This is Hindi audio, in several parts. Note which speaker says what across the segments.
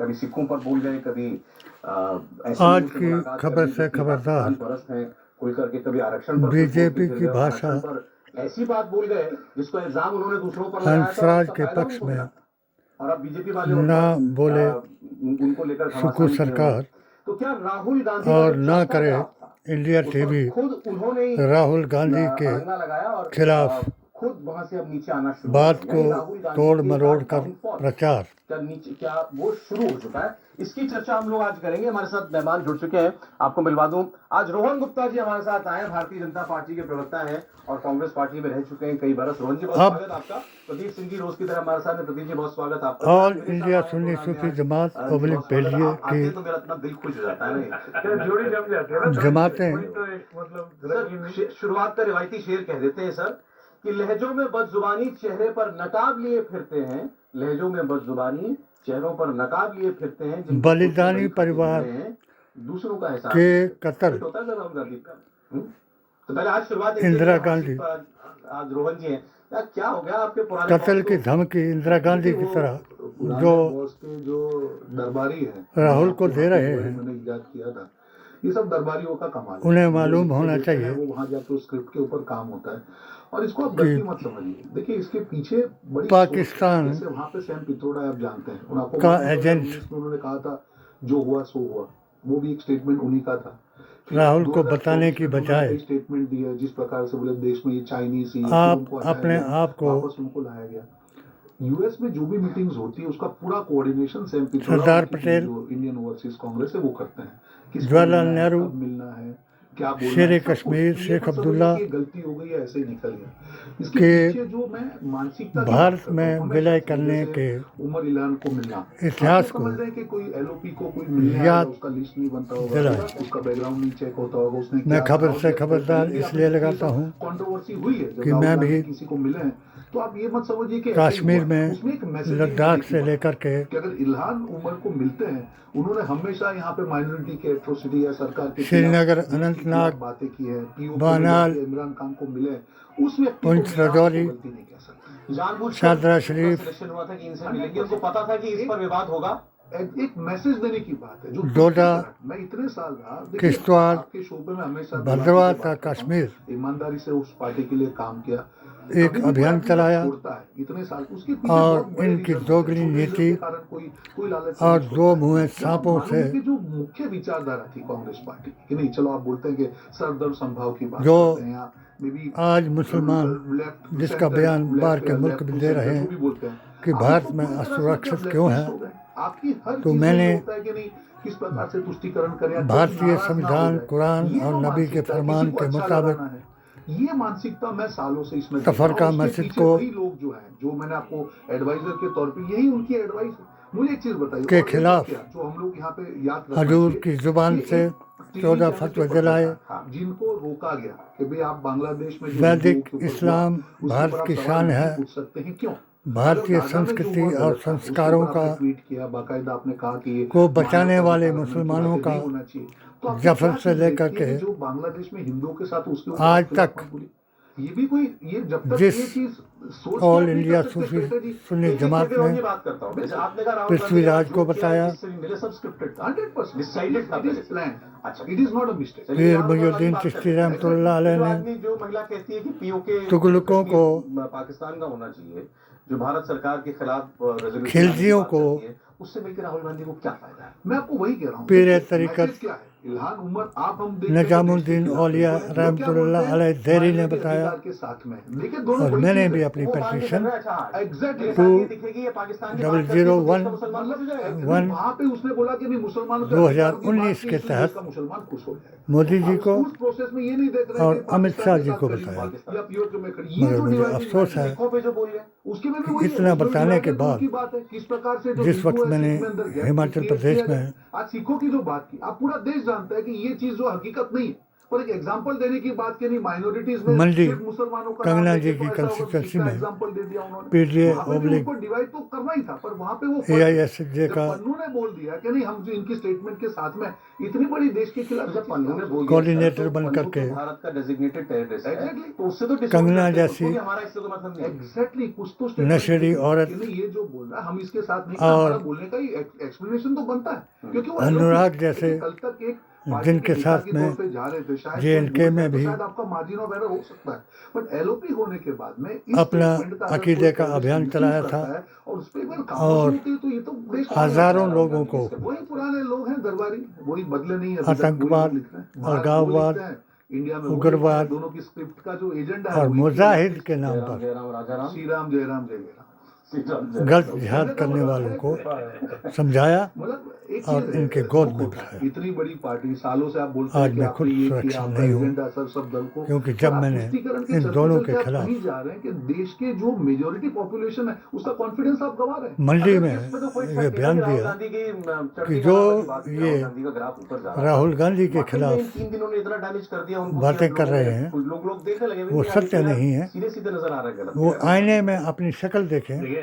Speaker 1: कभी सिखों पर बोल गए, कभी
Speaker 2: आज की खबर से खबरदार,
Speaker 1: कोई करके कभी आरक्षण पर
Speaker 2: बीजेपी की भाषा
Speaker 1: आरक्षण पर ऐसी बात बोल गए जिसको इल्जाम उन्होंने दूसरों पर लगाया था,
Speaker 2: हंसराज
Speaker 1: उसका
Speaker 2: के
Speaker 1: फायदा
Speaker 2: पक्ष
Speaker 1: उनको
Speaker 2: में
Speaker 1: मिला। और अब बीजेपी वाले
Speaker 2: ना बोले
Speaker 1: उनको लेकर
Speaker 2: सुकू सरकार
Speaker 1: तो क्या राहुल गांधी
Speaker 2: और ना करे इंडिया टीवी
Speaker 1: खुद उन्होंने
Speaker 2: राहुल गांधी के
Speaker 1: लगाया और
Speaker 2: खिलाफ
Speaker 1: खुद वहां से अब नीचे आना शुरू
Speaker 2: बात को तोड़ मरोड़ कर प्रचार।
Speaker 1: क्या वो शुरू हो चुका है, इसकी चर्चा हम लोग आज करेंगे। हमारे साथ मेहमान जुड़ चुके हैं, आपको मिलवा दूं, आज रोहन गुप्ता जी हमारे साथ आए, भारतीय जनता पार्टी के प्रवक्ता हैं और कांग्रेस पार्टी में रह चुके हैं कई बरस। रोहन जी बहुत स्वागत आपका। प्रदीप सिंह जी रोज की तरह हमारे साथ हैं। प्रदीप जी बहुत स्वागत आपका।
Speaker 2: ऑल इंडिया सुन्नी सूफी जमात पब्लिक बेलिए की
Speaker 1: तो मेरा इतना दिल खुश हो जाता है
Speaker 2: जमातें
Speaker 1: शुरुआत का रिवायती शेर कह देते हैं सर कि लहजों में बदजुबानी चेहरे पर नकाब लिए फिरते हैं, लहजों में बदजुबानी चेहरों पर नकाब लिए फिरते हैं,
Speaker 2: बलिदानी परिवार
Speaker 1: दूसरों का एहसास
Speaker 2: के कत्ल
Speaker 1: होता है राहुल गांधी का। तो पहले आज शुरुआत
Speaker 2: इंदिरा गांधी,
Speaker 1: आज रोहन जी हैं, क्या हो गया आपके पुराने
Speaker 2: कत्ल की धमकी इंदिरा गांधी की तरह जो
Speaker 1: दरबारी है
Speaker 2: राहुल को दे रहे हैं,
Speaker 1: मैंने याद किया था, ये सब दरबारियों का कमाल है।
Speaker 2: उन्हें मालूम होना चाहिए
Speaker 1: वो वहां जाकर स्क्रिप्ट के ऊपर काम होता है और इसको आप गलती मत समझिए। देखिए इसके पीछे बड़ी
Speaker 2: पाकिस्तान
Speaker 1: वहां पे सैम पित्रोडा आप जानते हैं, आपको
Speaker 2: का एजेंट
Speaker 1: उन्होंने कहा था जो हुआ सो हुआ, वो भी एक स्टेटमेंट उन्हीं का था।
Speaker 2: राहुल को बताने की बजाय
Speaker 1: स्टेटमेंट दिया जिस प्रकार से बोले देश में ये चाइनीज
Speaker 2: आप अपने आप को
Speaker 1: वापस उनको लाया गया। यूएस में जो भी मीटिंग्स होती है उसका पूरा कोऑर्डिनेशन सैम
Speaker 2: सरदार पटेल,
Speaker 1: जो इंडियन ओवरसीज कांग्रेस है वो करते हैं।
Speaker 2: जवाहरलाल नेहरू,
Speaker 1: मिलना है, क्या
Speaker 2: शेर कश्मीर शेख अब्दुल्ला
Speaker 1: गलती हो गई है, ऐसे ही निकल गया। इसके
Speaker 2: के
Speaker 1: पीछे जो मैं मानसिकता
Speaker 2: भारत में विलय करने के
Speaker 1: उमर इलान को मिलना
Speaker 2: इतिहास को
Speaker 1: कि कोई एलओपी को कोई मिलने
Speaker 2: याद
Speaker 1: उसका लिस्ट नहीं बनता होगा, उसका बैकग्राउंड नहीं चेक होता होगा, उसने
Speaker 2: मैं खबर से खबरदार इसलिए लगाता हूँ
Speaker 1: कंट्रोवर्सी हुई है
Speaker 2: कि मैं भी
Speaker 1: किसी को मिले हैं, तो आप ये मत समझिए कि
Speaker 2: कश्मीर में लद्दाख से लेकर के
Speaker 1: कि अगर इल्हान उमर को मिलते हैं, उन्होंने हमेशा यहाँ पे माइनॉरिटी के एट्रोसिटी या सरकार के
Speaker 2: श्रीनगर, अनंतनाग,
Speaker 1: बातें की है,
Speaker 2: बानाल,
Speaker 1: इमरान खान को मिले, उस व्यक्ति
Speaker 2: पुंछ रजौरी, शादरा शरीफ,
Speaker 1: हुआ था कि इनसे मिलेंगे, उनको पता था कि इस पर विवाद होगा। एक मैसेज देने की बात है जो
Speaker 2: डोडा,
Speaker 1: मैं इतने साल रहा,
Speaker 2: किश्तवाड़,
Speaker 1: आपके शोबे में हमेशा
Speaker 2: भद्रवाह का कश्मीर
Speaker 1: ईमानदारी से उस पार्टी के लिए काम किया,
Speaker 2: एक अभियान चलाया
Speaker 1: इतने साल उसके
Speaker 2: और इनकी दोगली नीति और दो मुँहे सांपों से
Speaker 1: जो मुख्य विचारधारा थी कांग्रेस पार्टी की, नहीं चलो आप बोलते हैं कि सरदर्द संभाव की बात
Speaker 2: जो
Speaker 1: करते हैं,
Speaker 2: आज मुसलमान जिसका बयान बाहर के मुल्क भी दे रहे हैं कि भारत में असुरक्षित क्यों है, तो मैंने
Speaker 1: किस प्रकार से तुष्टिकरण करें,
Speaker 2: भारतीय संविधान, कुरान और नबी के फरमान के मुताबिक
Speaker 1: ये मानसिकता मैं सालों से इसमें
Speaker 2: तफरका मस्जिद को
Speaker 1: लोग जो है, जो मैंने आपको एडवाइजर के तौर पे यही उनकी एडवाइस है। मुझे एक चीज बताइए
Speaker 2: के खिलाफ
Speaker 1: जो हम लोग यहाँ पे याद
Speaker 2: हजूर की जुबान से 14 फतवे दिलाए,
Speaker 1: जिनको रोका गया कि भाई आप बांग्लादेश में
Speaker 2: वैदिक इस्लाम भारत की शान है,
Speaker 1: पूछ सकते हैं क्यों,
Speaker 2: भारतीय संस्कृति और संस्कारों का
Speaker 1: ट्वीट किया, बाकायदा आपने कहा कि
Speaker 2: को बचाने वाले मुसलमानों का जफर से लेकर के
Speaker 1: जो बांग्लादेश में हिंदुओं के साथ उसके
Speaker 2: आज तक
Speaker 1: ये भी कोई ये जब तक
Speaker 2: जिस
Speaker 1: ये चीज
Speaker 2: ऑल इंडिया सूफी सुन्नी जमात ने पृथ्वीराज को बताया, पीर मुहिउद्दीन चिश्ती रहमतुल्लाह अलैह ने
Speaker 1: जो महिला कहती है कि पीओके
Speaker 2: तुगलकों को,
Speaker 1: पाकिस्तान का होना चाहिए, जो भारत सरकार के खिलाफ
Speaker 2: खिलजियों को,
Speaker 1: उससे मिलकर राहुल गांधी को क्या फायदा है? मैं आपको वही कह रहा हूँ,
Speaker 2: पीर तरीकत
Speaker 1: क्या है इल्हान उमर आप हम
Speaker 2: निजामुद्दीन औलिया रहमतुल्लाह अलैह देरी ने बताया और मैंने भी अपनी पेटिशन 2019 के तहत मोदी जी को और अमित शाह जी को बताया, मगर मुझे अफसोस है कि इतना बताने के बाद जिस वक्त मैंने हिमाचल प्रदेश में
Speaker 1: आज सिखों की जो बात की, आप पूरा देश जानता है कि ये चीज जो हकीकत नहीं है, पर एक एग्जांपल देने की बात की, नहीं माइनॉरिटीज में
Speaker 2: मंडी
Speaker 1: मुसलमानों का
Speaker 2: कंगना जी की कंस्टिट्यूंसी में
Speaker 1: एग्जांपल दे दिया उन्होंने,
Speaker 2: पीडीए
Speaker 1: डिवाइड तो करना ही था, पर वहां पे वो
Speaker 2: AISJ का
Speaker 3: बोल दिया कि नहीं, हम जो इनकी स्टेटमेंट के साथ में इतनी बड़ी देश के खिलाफ
Speaker 1: जब पन्नू ने बोल दिया
Speaker 2: कोऑर्डिनेटर
Speaker 1: तो
Speaker 2: बन
Speaker 1: पन्नू
Speaker 2: करके
Speaker 1: तो भारत का डेजिग्नेटेड टेररिस्ट है,
Speaker 3: Exactly.
Speaker 1: तो उससे तो
Speaker 2: कंगना
Speaker 1: डिस्कस
Speaker 2: जैसी
Speaker 1: हमारा इससे तो मतलब नहीं है।
Speaker 3: एग्जैक्टली कुछ तो
Speaker 2: नशेड़ी औरत
Speaker 3: कि नहीं, ये जो बोल रहा है हम इसके साथ नहीं,
Speaker 2: और
Speaker 3: हमारा बोलने का ही एक्सप्लेनेशन तो बनता है, क्योंकि वो
Speaker 2: अनुराग जैसे
Speaker 3: कल तक एक
Speaker 2: जिनके साथ में JNK में भी
Speaker 3: आपका मार्जिन ऑफ एरर हो सकता है, बट एलओपी होने के बाद में
Speaker 2: अपना अकीदे का अभियान चलाया था
Speaker 3: और उस पर
Speaker 2: और
Speaker 3: तो ये तो देश
Speaker 2: हजारों लोगों को
Speaker 3: वही पुराने लोग हैं दरबारी, वही बदले नहीं है,
Speaker 2: आतंकवाद और गांववाद,
Speaker 3: इंडिया में
Speaker 2: उग्रवाद
Speaker 3: दोनों की स्क्रिप्ट का जो एजेंडा है
Speaker 2: और मुजाहिद के नाम
Speaker 1: जयराम
Speaker 2: पर
Speaker 1: जयराम राजा राम
Speaker 3: श्री राम जय राम जय जय राम,
Speaker 2: गलत जिहाद करने वालों को समझाया
Speaker 3: मतलब एक
Speaker 2: और
Speaker 3: चीज़ है,
Speaker 2: इनके गोद में
Speaker 3: दुख होता है।
Speaker 2: बिठाया।
Speaker 3: इतनी बड़ी पार्टी सालों से आप बोलते
Speaker 2: आज
Speaker 3: हैं कि
Speaker 2: मैं
Speaker 3: आपने
Speaker 2: खुद
Speaker 3: ये
Speaker 2: सुरक्षित
Speaker 3: किया, आपका
Speaker 2: नहीं हूँ,
Speaker 3: एजेंडा सब दल को,
Speaker 2: क्योंकि
Speaker 3: और
Speaker 2: जब
Speaker 3: आप
Speaker 2: मैंने
Speaker 3: तुष्टीकरण के
Speaker 2: इन
Speaker 3: चलते
Speaker 2: दोनों
Speaker 3: चलते
Speaker 2: के
Speaker 3: आप
Speaker 2: खिलाफ
Speaker 3: कहीं जा रहे हैं कि देश के जो मेजोरिटी पॉपुलेशन है उसका कॉन्फिडेंस आप गवा रहे हैं।
Speaker 2: मंडी में
Speaker 1: इस पे तो कोई
Speaker 2: ये
Speaker 1: शक नहीं
Speaker 2: बयान
Speaker 1: है कि राहुल
Speaker 2: दिया
Speaker 1: गांधी की
Speaker 2: कि
Speaker 1: चढ़ती
Speaker 2: जो
Speaker 1: कमान वाली बात थी,
Speaker 2: ये
Speaker 1: राहुल गांधी का ग्राफ ऊपर जा रहा है।
Speaker 2: राहुल गांधी के
Speaker 1: वाकई में इन
Speaker 2: खिलाफ
Speaker 1: 3 दिनों ने इतना डैमेज कर दिया उनको,
Speaker 2: बातें
Speaker 1: कि अब
Speaker 2: कर
Speaker 1: लोगों
Speaker 2: रहे
Speaker 1: ने-
Speaker 2: हैं,
Speaker 1: लोग देखने लगे
Speaker 2: वो सत्य नहीं है।
Speaker 1: सीधे सीधे नजर आ रहा है गलत।
Speaker 2: वो आईने में अपनी शक्ल देखें।
Speaker 4: देखिए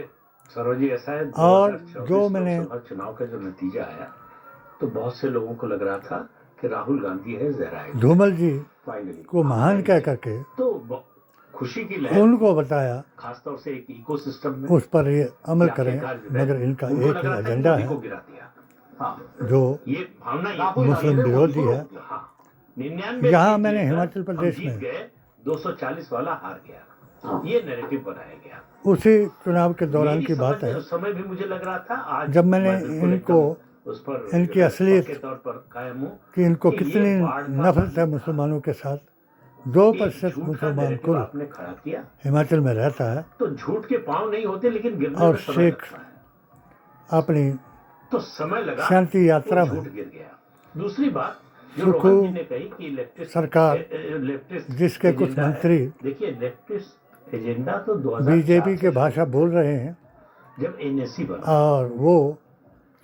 Speaker 4: सरोज जी, ऐसा है
Speaker 2: और
Speaker 4: 2024
Speaker 2: जो मैंने
Speaker 4: लोकसभा चुनाव का जो नतीजा आया तो बहुत से लोगों को लग रहा था कि राहुल गांधी है जहराए
Speaker 2: धूमल जी
Speaker 1: फाइनली
Speaker 2: को महान कह करके
Speaker 4: तो खुशी की लहर
Speaker 2: उनको बताया
Speaker 4: खासतौर से एक इकोसिस्टम में
Speaker 2: उस पर ये अमल
Speaker 4: कि
Speaker 2: करें,
Speaker 4: आखिरकार जो है,
Speaker 2: मगर इनका
Speaker 4: उनको
Speaker 2: एक
Speaker 4: लग
Speaker 2: ही
Speaker 4: रहा था कि
Speaker 2: एजेंडा
Speaker 4: मोदी
Speaker 2: है
Speaker 4: को गिरा दिया।
Speaker 1: हाँ
Speaker 2: जो
Speaker 4: ये भावना ये
Speaker 1: राहुल
Speaker 2: मुस्लिम
Speaker 1: गांधी ने
Speaker 2: विरोधी
Speaker 1: मोदी
Speaker 2: है।
Speaker 1: को-
Speaker 4: हाँ 99
Speaker 2: यहाँ
Speaker 4: सीट
Speaker 2: मैंने
Speaker 4: लेकर
Speaker 2: हिमाचल
Speaker 4: हम
Speaker 2: प्रदेश
Speaker 4: जीत
Speaker 2: में
Speaker 4: गए, 240 वाला हार गया,
Speaker 1: हाँ।
Speaker 4: ये नैरेटिव बनाया गया।
Speaker 2: उसी चुनाव के दौरान
Speaker 4: मेरी
Speaker 2: की
Speaker 4: समझ
Speaker 2: बात
Speaker 4: में
Speaker 2: है
Speaker 4: उस समय भी मुझे लग रहा था, आज
Speaker 2: जब मैंने
Speaker 4: मैं बिल्कुल
Speaker 2: इनको
Speaker 4: एकदम उस पर
Speaker 2: इनकी असलियत
Speaker 4: के तौर पर कायम हूँ
Speaker 2: कि इनको
Speaker 4: कि ये
Speaker 2: कितनी
Speaker 4: बाढ़ का
Speaker 2: नफरत है मुसलमानों के साथ। 2%
Speaker 4: एक झूठ का
Speaker 2: मुसलमान
Speaker 4: नैरेटिव
Speaker 2: कुल
Speaker 4: आपने खड़ा किया
Speaker 2: हिमाचल में रहता है
Speaker 4: तो झूठ के पांव नहीं होते, लेकिन गिरने
Speaker 2: और
Speaker 4: में समय
Speaker 2: शेख
Speaker 4: लगता है।
Speaker 2: अपनी
Speaker 4: तो समय लगा,
Speaker 2: शांति यात्रा
Speaker 4: तो
Speaker 2: में
Speaker 4: झूठ गिर गया। दूसरी बात जो
Speaker 2: सुखू
Speaker 4: रोहन जी ने कही कि लेफ्टिस्ट
Speaker 2: सरकार
Speaker 4: लेफ्टिस्ट
Speaker 2: जिसके कुछ
Speaker 4: एजेंडा है।
Speaker 2: मंत्री
Speaker 4: देखिए लेफ्टिस्ट एजेंडा तो 2004
Speaker 2: बीजेपी के
Speaker 4: से
Speaker 2: भाषा बोल रहे हैं
Speaker 4: जब एनएससी बना
Speaker 2: और वो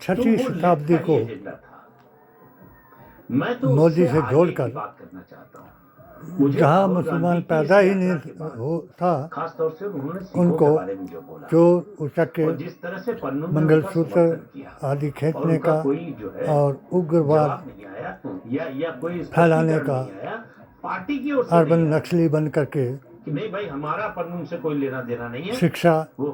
Speaker 4: तो
Speaker 2: 6वीं
Speaker 4: वो
Speaker 2: शताब्दी
Speaker 4: लेफ्ट का
Speaker 2: को
Speaker 4: ही एजेंडा था। मैं तो
Speaker 2: मोदी
Speaker 4: उससे
Speaker 2: से
Speaker 4: आगे
Speaker 2: जोड़कर
Speaker 4: की बात करना चाहता हूँ। मुझे
Speaker 2: जहाँ
Speaker 4: राहुल
Speaker 2: मुसलमान
Speaker 4: गांधी की
Speaker 2: पैदा
Speaker 4: इस
Speaker 2: ही
Speaker 4: यात्रा
Speaker 2: नहीं
Speaker 4: के बाद
Speaker 2: हो था
Speaker 4: खास तौर से उन्होंने सिखों
Speaker 2: उनको
Speaker 4: के बारे में जो बोला
Speaker 2: चोर उचक के
Speaker 4: और जिस तरह से पन्नू ने
Speaker 2: मंगलसूत्र
Speaker 4: उनका समर्थन किया
Speaker 2: आदि
Speaker 4: और
Speaker 2: खींचने
Speaker 4: उनका
Speaker 2: का
Speaker 4: कोई जो है
Speaker 2: और उग्रवाद
Speaker 4: जवाब नहीं आया या कोई
Speaker 2: फैलाने
Speaker 4: स्पष्टीकरण
Speaker 2: का
Speaker 4: नहीं आया पार्टी की ओर से
Speaker 2: अर्बन
Speaker 4: नहीं आया
Speaker 2: नक्सली बन करके
Speaker 4: कि नहीं भाई हमारा पन्नू से कोई लेना देना नहीं है।
Speaker 2: शिक्षा
Speaker 4: वो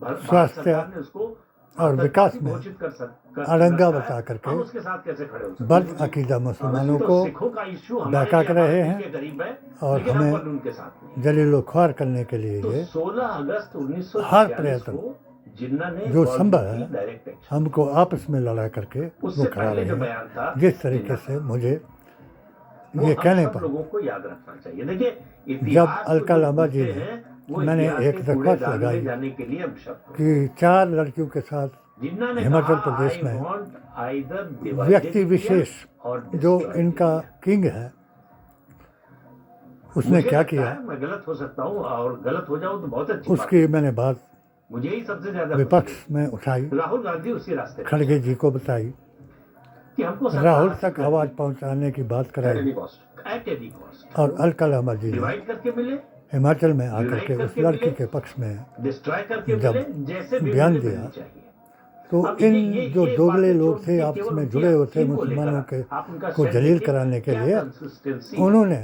Speaker 4: भारत
Speaker 2: स्वास्थ्य
Speaker 4: सरकार ने उसको
Speaker 2: और विकास में
Speaker 4: घोषित कर
Speaker 2: अड़ंगा
Speaker 4: रखा है।
Speaker 2: बता करके
Speaker 4: हम उसके साथ कैसे खड़े हो सकते हैं?
Speaker 2: बद अकीदा मुसलमानों
Speaker 4: तो
Speaker 2: को
Speaker 4: सिखों का इश्यू हमारे
Speaker 2: बहका
Speaker 4: लिए
Speaker 2: रहे
Speaker 4: आबादी
Speaker 2: हैं
Speaker 4: के करीब है,
Speaker 2: और
Speaker 4: लेकिन हम
Speaker 2: हमें
Speaker 4: पन्नू के साथ नहीं।
Speaker 2: जलीलो ख्वार करने के लिए
Speaker 4: तो
Speaker 2: ये
Speaker 4: 16 अगस्त 1946
Speaker 2: हर प्रयत्न
Speaker 4: को जिन्ना ने
Speaker 2: जो
Speaker 4: कॉल
Speaker 2: संभव
Speaker 4: की
Speaker 2: है
Speaker 4: डायरेक्ट एक्शन।
Speaker 2: हमको आपस में लड़ा करके वो
Speaker 4: उससे
Speaker 2: खड़ा
Speaker 4: पहले
Speaker 2: रहे
Speaker 4: जो
Speaker 2: हैं।
Speaker 4: बयान था
Speaker 2: जिस तरीके से मुझे
Speaker 4: वो
Speaker 2: ये
Speaker 4: हम
Speaker 2: कहने
Speaker 4: सब
Speaker 2: पर
Speaker 4: लोगों को याद रखना चाहिए। देखिए
Speaker 2: जब
Speaker 4: इतिहास को
Speaker 2: अलका
Speaker 4: जो
Speaker 2: लांबा जी
Speaker 4: भूलते
Speaker 2: ने
Speaker 4: हैं, वो
Speaker 2: मैंने
Speaker 4: इतिहास
Speaker 2: एक
Speaker 4: के
Speaker 2: दरख्वास्त
Speaker 4: कूड़ेदान में
Speaker 2: लगाई
Speaker 4: जाने के लिए अब शब्द
Speaker 2: कि 4 लड़कियों के साथ
Speaker 4: जिन्ना ने
Speaker 2: हिमाचल
Speaker 4: कहा,
Speaker 2: प्रदेश
Speaker 4: "I
Speaker 2: में
Speaker 4: want either divided
Speaker 2: व्यक्ति
Speaker 4: India
Speaker 2: विशेष
Speaker 4: or
Speaker 2: जो
Speaker 4: destroyed
Speaker 2: इनका
Speaker 4: India."
Speaker 2: किंग है उसने
Speaker 4: मुझे
Speaker 2: क्या
Speaker 4: लगता
Speaker 2: किया
Speaker 4: है, मैं गलत हो सकता हूँ और गलत हो जाऊँ तो बहुत अच्छी बात
Speaker 2: उसकी मैंने बात
Speaker 4: है। मुझे ही सबसे ज्यादा
Speaker 2: विपक्ष
Speaker 4: खुशी
Speaker 2: में उठाई,
Speaker 4: है। राहुल गांधी उसी रास्ते पे
Speaker 2: खड़गे जी को बताई,
Speaker 4: कि हमको सरकार
Speaker 2: राहुल
Speaker 4: से
Speaker 2: तक आवाज पहुंचाने की बात कराई
Speaker 4: at any cost
Speaker 2: और अलका लांबा जी ने
Speaker 4: डिवाइड करके मिले,
Speaker 2: हिमाचल में आकर
Speaker 4: यूनाइट
Speaker 2: के उस
Speaker 4: करके
Speaker 2: लड़की
Speaker 4: मिले,
Speaker 2: के पक्ष में
Speaker 4: डिस्ट्रॉय करके
Speaker 2: जब
Speaker 4: मिले, जैसे भी
Speaker 2: बयान
Speaker 4: मिले
Speaker 2: दिया,
Speaker 4: मिलनी चाहिए।
Speaker 2: तो
Speaker 4: अब
Speaker 2: इन
Speaker 4: ये
Speaker 2: जो दोगले
Speaker 4: बातें
Speaker 2: लोग
Speaker 4: छोड़
Speaker 2: थे
Speaker 4: के
Speaker 2: आपस
Speaker 4: केवल
Speaker 2: में
Speaker 4: उनकी
Speaker 2: जुड़े हुए थे
Speaker 4: एक्टिंग को
Speaker 2: मुसलमानों
Speaker 4: लेकर
Speaker 2: के
Speaker 4: आप उनका
Speaker 2: को
Speaker 4: स्टैंड
Speaker 2: जलील
Speaker 4: देखिए,
Speaker 2: कराने के
Speaker 4: क्या
Speaker 2: लिए
Speaker 4: consistency है।
Speaker 2: उन्होंने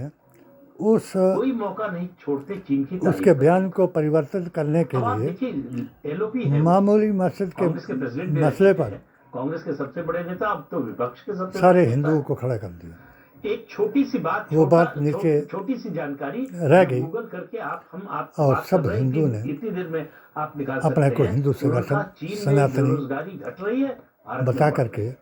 Speaker 2: उस
Speaker 4: कोई मौका नहीं छोड़ते चीन की तारीफ
Speaker 2: उसके
Speaker 4: करने
Speaker 2: बयान को परिवर्तित करने के
Speaker 4: अब आप
Speaker 2: लिए
Speaker 4: देखिए एलओपी है,
Speaker 2: मामूली मस्जिद के
Speaker 4: कांग्रेस के प्रेसिडेंट भी
Speaker 2: मसले
Speaker 4: रह
Speaker 2: पर
Speaker 4: चुके हैं, कांग्रेस के सबसे बड़े नेता, अब तो विपक्ष के सबसे
Speaker 2: सारे
Speaker 4: बड़े नेता
Speaker 2: हिंदुओं
Speaker 4: हैं।
Speaker 2: को खड़ा कर दिया।
Speaker 4: एक छोटी सी बात
Speaker 2: वो बात नीचे
Speaker 4: छोटी सी जानकारी
Speaker 2: रह गई
Speaker 4: गूगल करके आप
Speaker 2: और
Speaker 4: बात
Speaker 2: सब
Speaker 4: कर रहे हैं
Speaker 2: हिंदू
Speaker 4: कि
Speaker 2: ने
Speaker 4: इतनी देर में आप निकाल
Speaker 2: अपने
Speaker 4: सकते
Speaker 2: को
Speaker 4: हैं।
Speaker 2: हिंदू
Speaker 4: उन्होंने
Speaker 2: संगठन
Speaker 4: कहा, चीन में
Speaker 2: सनातनी
Speaker 4: बेरोजगारी घट रही है, भारत में
Speaker 2: बता
Speaker 4: बढ़
Speaker 2: करके
Speaker 4: रही है।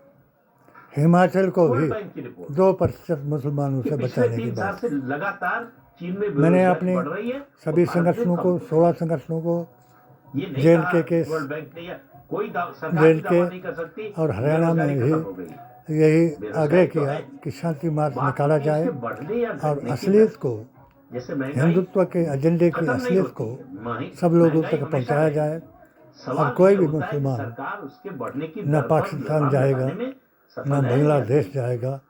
Speaker 2: हिमाचल को भी
Speaker 4: वर्ल्ड बैंक की रिपोर्ट
Speaker 2: 2% मुसलमानों
Speaker 4: कि
Speaker 2: से
Speaker 4: पिछले
Speaker 2: बचाने की
Speaker 4: 3 साल
Speaker 2: बात।
Speaker 4: से लगातार चीन में
Speaker 2: मैंने
Speaker 4: बेरोजगारी
Speaker 2: अपने
Speaker 4: बढ़ रही है,
Speaker 2: सभी
Speaker 4: और भारत में
Speaker 2: संगठनों
Speaker 4: कम
Speaker 2: को
Speaker 4: हो रही
Speaker 2: 16 संगठनों को
Speaker 4: है। ये नहीं
Speaker 2: जेल
Speaker 4: कहा
Speaker 2: के केस,
Speaker 4: वर्ल्ड बैंक ने या कोई सरकार
Speaker 2: जेल
Speaker 4: भी दावा
Speaker 2: के
Speaker 4: नहीं कर सकती
Speaker 2: और हरियाणा में
Speaker 4: बेरोजगारी
Speaker 2: भी
Speaker 4: खत्म हो गई है।
Speaker 2: यही
Speaker 4: बेरोजगारी
Speaker 2: आग्रह
Speaker 4: तो
Speaker 2: किया
Speaker 4: है।
Speaker 2: कि शांति मार्ग
Speaker 4: बात
Speaker 2: निकाला
Speaker 4: होती है
Speaker 2: जाए
Speaker 4: इसके बढ़ने या
Speaker 2: और
Speaker 4: घटने की
Speaker 2: असलियत
Speaker 4: दर।
Speaker 2: को
Speaker 4: जैसे महंगाई
Speaker 2: हिंदुत्व के एजेंडे की
Speaker 4: खत्म नहीं
Speaker 2: असलियत
Speaker 4: होती
Speaker 2: को
Speaker 4: है। महंगाई
Speaker 2: सब लोगों
Speaker 4: हमेशा
Speaker 2: तक पहुंचाया
Speaker 4: रहेगी।
Speaker 2: जाए।
Speaker 4: सवाल
Speaker 2: और कोई
Speaker 4: ये
Speaker 2: भी
Speaker 4: होता है कि
Speaker 2: मुसलमान
Speaker 4: सरकार उसके बढ़ने की
Speaker 2: न
Speaker 4: दर पर
Speaker 2: पाकिस्तान
Speaker 4: लगाम
Speaker 2: जाएगा,
Speaker 4: लगाने में सफल
Speaker 2: न
Speaker 4: है या
Speaker 2: बांग्लादेश
Speaker 4: नहीं।
Speaker 2: जाएगा,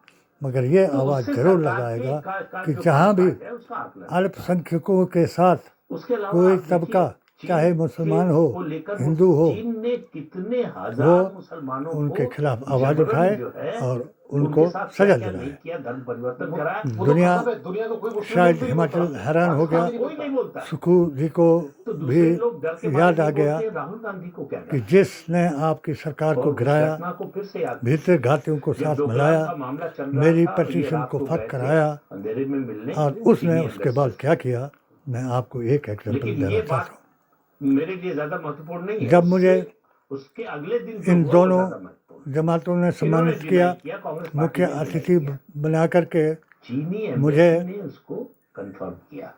Speaker 2: मगर ये
Speaker 4: तो
Speaker 2: आवाज़
Speaker 4: उससे
Speaker 2: जरूर
Speaker 4: सरकार
Speaker 2: लगाएगा
Speaker 4: का
Speaker 2: कि
Speaker 4: जो
Speaker 2: जहाँ भी
Speaker 4: कामकाज है, उसका आकलन।
Speaker 2: अल्पसंख्यकों के साथ
Speaker 4: उसके अलावा
Speaker 2: कोई
Speaker 4: आप देखिए,
Speaker 2: तबका चाहे मुसलमान हो,
Speaker 4: को लेकर
Speaker 2: हिंदू हो,
Speaker 4: चीन ने कितने
Speaker 2: वो
Speaker 4: हजार मुसलमानों
Speaker 2: उनके
Speaker 4: को
Speaker 2: खिलाफ आवाज़
Speaker 4: जबरन
Speaker 2: उठाए
Speaker 4: जो है,
Speaker 2: और
Speaker 4: उनके
Speaker 2: उनको
Speaker 4: साथ
Speaker 2: सजा
Speaker 4: क्या नहीं
Speaker 2: दिलाए।
Speaker 4: किया, धर्म परिवर्तन कराया।
Speaker 1: वो तो
Speaker 2: दुनिया
Speaker 1: मतलब है, दुनिया को कोई मुस्लिम
Speaker 2: शायद
Speaker 1: नहीं
Speaker 2: हिमाचल
Speaker 1: बोलता।
Speaker 2: हैरान हो गया
Speaker 1: पाकिस्तान
Speaker 4: कोई नहीं बोलता।
Speaker 2: सुखू जी को
Speaker 4: तो
Speaker 2: भी
Speaker 4: दूसरे लोग डर के मारे
Speaker 2: याद आ
Speaker 4: नहीं
Speaker 2: गया
Speaker 4: बोलते हैं, राहुल गांधी को क्या
Speaker 2: कि
Speaker 4: डर?
Speaker 2: जिसने आपकी सरकार को
Speaker 4: और उस
Speaker 2: गिराया,
Speaker 4: घटना को फिर से याद
Speaker 2: भीतर घातियों को
Speaker 4: जब
Speaker 2: साथ
Speaker 4: डोकलाम
Speaker 2: मिलाया,
Speaker 4: का मामला चल रहा
Speaker 2: मेरी
Speaker 4: था, ये
Speaker 2: पटिशन
Speaker 4: रात
Speaker 2: को
Speaker 4: को
Speaker 2: फक
Speaker 4: गए थे
Speaker 2: कराया,
Speaker 4: अंधेरे में मिलने
Speaker 2: और उसने
Speaker 4: चीनी
Speaker 2: उसके
Speaker 4: एम्बेसी
Speaker 2: बाद
Speaker 4: से।
Speaker 2: क्या किया, मैं आपको एक एग्जाम्पल
Speaker 4: लेकिन
Speaker 2: देना
Speaker 4: ये
Speaker 2: चाहता
Speaker 4: बात
Speaker 2: हूँ।
Speaker 4: मेरे लिए ज्यादा महत्वपूर्ण नहीं है।
Speaker 2: जब मुझे
Speaker 4: उसके अगले दिन जो
Speaker 2: इन
Speaker 4: हुआ वो
Speaker 2: दोनों
Speaker 4: ज्यादा महत्वपूर्ण है।
Speaker 2: जमातों ने
Speaker 4: इन्होंने
Speaker 2: सम्मानित
Speaker 4: डिनाई
Speaker 2: किया,
Speaker 4: किया, कांग्रेस पार्टी
Speaker 2: मुख्य
Speaker 4: ने डिनाई
Speaker 2: अतिथि
Speaker 4: किया।
Speaker 2: बना करके
Speaker 4: चीनी
Speaker 2: मुझे
Speaker 4: एम्बेसी ने उसको कंफर्म किया।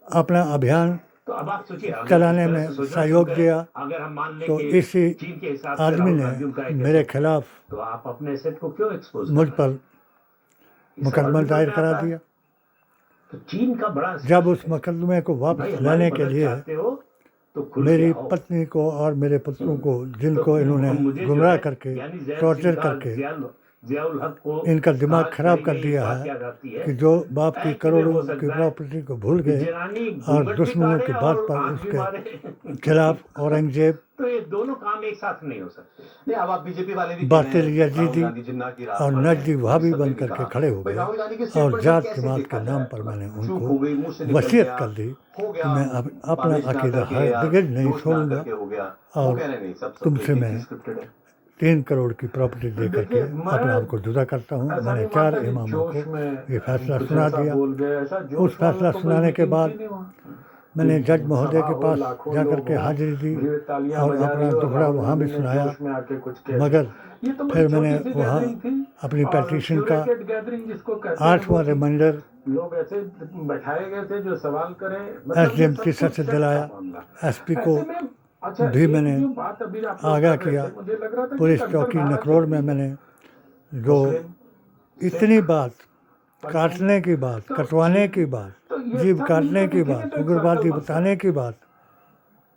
Speaker 2: अपना अभियान
Speaker 4: तो अब आप सोचिए, अगर
Speaker 2: चलाने
Speaker 4: इस तरह
Speaker 2: में
Speaker 4: से सोचना
Speaker 2: सहयोग
Speaker 4: शुरू करें,
Speaker 2: दिया,
Speaker 4: अगर हम मान लें
Speaker 2: तो
Speaker 4: कि
Speaker 2: इसी
Speaker 4: चीन के हिसाब से
Speaker 2: आदमी
Speaker 4: राहुल
Speaker 2: ने
Speaker 4: गांधी उनका एक
Speaker 2: मेरे
Speaker 4: एसेट,
Speaker 2: खिलाफ
Speaker 4: तो आप अपने एसेट को क्यों एक्सपोज
Speaker 2: मुझ
Speaker 4: कर रहे
Speaker 2: पर
Speaker 4: हैं? ये
Speaker 2: मुकदमा
Speaker 4: सवाल
Speaker 2: दायर
Speaker 4: में
Speaker 2: करा
Speaker 4: आता है।
Speaker 2: दिया।
Speaker 4: तो चीन का बड़ा
Speaker 2: जब उस मुकदमे को
Speaker 4: भाई
Speaker 2: वापस
Speaker 4: हमारी
Speaker 2: लाने के
Speaker 4: मदद
Speaker 2: लिए
Speaker 4: चाहते हो तो खुल के
Speaker 2: मेरी
Speaker 4: आओ।
Speaker 2: पत्नी को और मेरे पुत्रों को, जिनको
Speaker 4: तो
Speaker 2: इन्होंने
Speaker 4: मुझे जो
Speaker 2: गुमराह
Speaker 4: है,
Speaker 2: करके,
Speaker 4: यानी जैल
Speaker 2: टॉर्चर
Speaker 4: सिंह का
Speaker 2: करके
Speaker 4: जियाउल हक को
Speaker 2: इनका दिमाग
Speaker 4: कहा
Speaker 2: खराब
Speaker 4: गई
Speaker 2: कर
Speaker 4: गई
Speaker 2: दिया
Speaker 4: बात
Speaker 2: है
Speaker 4: याद आती है
Speaker 2: कि जो बाप की
Speaker 4: ऐ किਵੇਂ
Speaker 2: करोड़ों
Speaker 4: हो
Speaker 2: की
Speaker 4: सकता है
Speaker 2: प्रॉपर्टी को भूल
Speaker 4: कि
Speaker 2: गए
Speaker 4: जनानी
Speaker 2: और
Speaker 4: घूंघट भी
Speaker 2: दुश्मनों
Speaker 4: काढ़े
Speaker 2: की बात
Speaker 4: और
Speaker 2: पर
Speaker 4: आंख भी
Speaker 2: उसके
Speaker 4: मारे।
Speaker 2: खिलाफ औरंगजेब
Speaker 4: तो ये दोनों काम एक साथ नहीं हो सकते।
Speaker 1: नहीं, अब आप बीजेपी वाले भी
Speaker 2: बातिल
Speaker 1: कह रहे हैं, राहुल
Speaker 2: यजीदी
Speaker 1: गांधी जिन्ना की राह
Speaker 2: और
Speaker 1: पर
Speaker 2: नजदी
Speaker 1: हैं।
Speaker 2: वहाबी
Speaker 1: सभी
Speaker 2: बन
Speaker 1: ने
Speaker 2: करके
Speaker 1: कहा।
Speaker 2: खड़े हो
Speaker 1: भाई
Speaker 2: गए
Speaker 1: राहुल गांधी के
Speaker 2: और
Speaker 1: स्टेटमेंट को
Speaker 2: जात
Speaker 1: कैसे
Speaker 2: जमात
Speaker 1: देखा
Speaker 2: के
Speaker 1: जाए?
Speaker 2: नाम पर मैंने
Speaker 1: चूक
Speaker 2: उनको
Speaker 1: हो गई, मुंह से निकल
Speaker 2: वसीयत
Speaker 1: गया,
Speaker 2: कर दी
Speaker 1: हो
Speaker 2: कि
Speaker 1: गया,
Speaker 2: मैं अब अपना
Speaker 1: बारिश ना
Speaker 2: अकीदा
Speaker 1: करके या
Speaker 2: हरगिज नहीं
Speaker 1: जोश ना
Speaker 2: छोड़ूंगा
Speaker 1: करके हो गया। वो
Speaker 2: और
Speaker 1: कह रहे नहीं, सब
Speaker 2: तुमसे मैं
Speaker 1: स्क्रिप्टेड है।
Speaker 2: 3 करोड़ की प्रॉपर्टी दे करके
Speaker 4: देखिए, मैं
Speaker 2: अपने आप को जुदा करता हूँ।
Speaker 4: ऐसा
Speaker 2: मैंने
Speaker 4: नहीं
Speaker 2: 4
Speaker 4: मानता कि
Speaker 2: इमामों
Speaker 4: जोश
Speaker 2: को
Speaker 4: में
Speaker 2: ये फैसला
Speaker 4: कुछ
Speaker 2: सुना
Speaker 4: ऐसा
Speaker 2: दिया।
Speaker 4: बोल गए, ऐसा
Speaker 2: उस
Speaker 4: जोश
Speaker 2: फैसला
Speaker 4: वाला तो कोई
Speaker 2: सुनाने के
Speaker 4: मीटिंग
Speaker 2: बाद
Speaker 4: थी नहीं वहाँ।
Speaker 2: मैंने जज महोदय
Speaker 4: सभा
Speaker 2: के
Speaker 4: हो,
Speaker 2: पास
Speaker 4: लाखों
Speaker 2: जा
Speaker 4: लोग
Speaker 2: करके
Speaker 4: हों,
Speaker 2: हाजिरी दी
Speaker 4: भीड़ तालियां
Speaker 2: और
Speaker 4: बजा
Speaker 2: अपना
Speaker 4: रही हो,
Speaker 2: दुखड़ा
Speaker 4: राहुल
Speaker 2: वहाँ भी
Speaker 4: गांधी ने
Speaker 2: सुनाया,
Speaker 4: जोश में आके कुछ कह
Speaker 2: मगर
Speaker 4: दिया। ये तो बड़ी
Speaker 2: फिर मैंने
Speaker 4: छोटी सी
Speaker 2: वहाँ
Speaker 4: गैदरिंग थी
Speaker 2: अपनी
Speaker 4: और
Speaker 2: पेटिशन का
Speaker 4: curated gathering जिसको कहते हैं,
Speaker 2: 8वां
Speaker 4: वो
Speaker 2: रिमाइंडर
Speaker 4: लोग ऐसे बैठाए गए थे जो सवाल करें, मतलब ये
Speaker 2: एसडीएम
Speaker 4: सब
Speaker 2: की
Speaker 4: कुछ
Speaker 2: सर से
Speaker 4: सेट
Speaker 2: दिलाया।
Speaker 4: था मामला।
Speaker 2: एसपी को
Speaker 4: ऐसे में अच्छा
Speaker 2: भी
Speaker 4: एक
Speaker 2: मैंने
Speaker 4: जो बात अभी आप लोग
Speaker 2: आगाह
Speaker 4: कर रहे
Speaker 2: किया।
Speaker 4: थे, मुझे लग रहा था कि
Speaker 2: पुलिस
Speaker 4: कंसर्न
Speaker 2: चौकी
Speaker 4: धारा
Speaker 2: नकरोड़
Speaker 4: चल
Speaker 2: में
Speaker 4: रही है।
Speaker 2: मैंने जो
Speaker 4: मुस्लिम,
Speaker 2: इतनी बात, काटने की बात,
Speaker 4: तो
Speaker 2: कटवाने की बात,
Speaker 4: तो ये
Speaker 2: जीभ
Speaker 4: सब
Speaker 2: काटने
Speaker 4: मिलकर
Speaker 2: की
Speaker 4: देखेंगे
Speaker 2: बात,
Speaker 4: तो एक
Speaker 2: उग्रवादी
Speaker 4: सर्कल
Speaker 2: बताने की बात